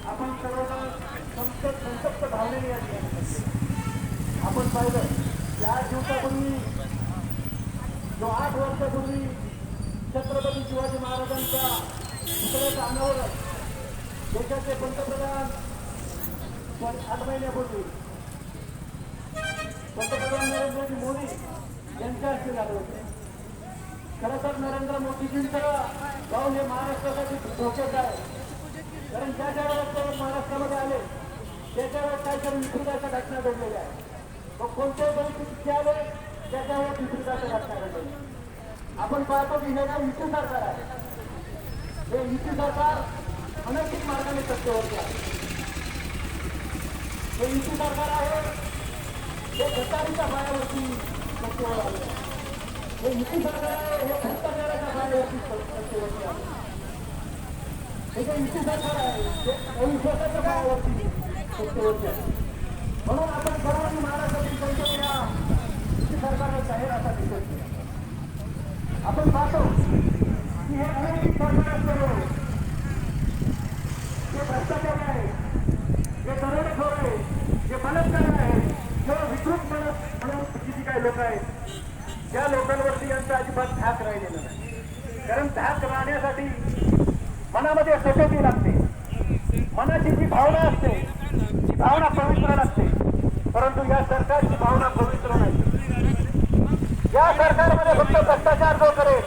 आपण सर्वजण संतप्त भावनेने आपण पाहिलं त्या दिवसापूर्वी जो 8 वर्षापूर्वी छत्रपती शिवाजी महाराजांच्या पुतळ्याच्या अनावर देशाचे पंतप्रधान 8 महिन्यापूर्वी पंतप्रधान नरेंद्र मोदी यांच्या हस्ते झालं होतं. खरं तर नरेंद्र मोदीजींचं गाव हे महाराष्ट्रासाठी धोक्याचं आहे. कारण ज्या ज्या वेळेस महाराष्ट्रामध्ये आले त्याच्या वेळेस काहीतरी विकृताच्या घटना घडलेल्या आहे. मग कोणत्याही परिस्थितीत आले त्याच्या वेळेस विकृताच्या घटना घडलेल्या. आपण पाहतो की हे जे युती सरकार आहे हे युती सरकार अनैतिक मार्गाने सत्तेवरती आहे. हे युती सरकार आहे हे गद्दारीच्या पायावरती सत्तेवर आले. हे युती सरकार आहे हे भ्रष्टाचाराच्या पायावरती सत्तेवरती आहे. हे जे युती सरकार आहे ते अविश्वासाच्या पायावरती सत्तेवरती आहे. म्हणून आपण सर्वांनी महाराष्ट्रातील जनतेला युती सरकारला जाहीर असा दिसत नाही. आपण पाहतो की हे अनैतिक सरकार असल्यामुळे जे भ्रष्टाचार आहे जे दरोडेखोर आहे जे बलात्कार आहे किंवा विकृत म्हणून किती काही लोक आहेत त्या लोकांवरती यांचा अजिबात धाक राहिलेला नाही. कारण धाक राहण्यासाठी मनामध्ये सचोटी लागते. मनाची जी भावना असते ती भावना पवित्र लागते. परंतु या सरकारची भावना पवित्र नाही. या सरकारमध्ये फक्त भ्रष्टाचार जो करेल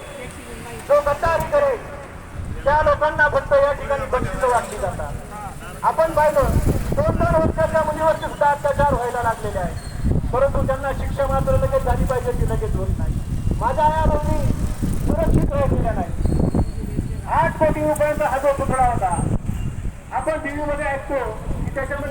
जो गद्दारी करेल त्या लोकांना फक्त या ठिकाणी बंदिस्त वाटली जातात. आपण पाहिलं 2-2 वर्षाच्या मुलीवरती सुद्धा अत्याचार व्हायला लागलेले आहे. परंतु त्यांना शिक्षा मात्र लगेच झाली पाहिजे ती लगेच होत नाही. माझ्या आया बहिणी सुरक्षित राहिलेल्या नाही. 8 कोटी रुपयांचा हा जो पुतळा होता आपण टीव्ही मध्ये ऐकतो की त्याच्यामध्ये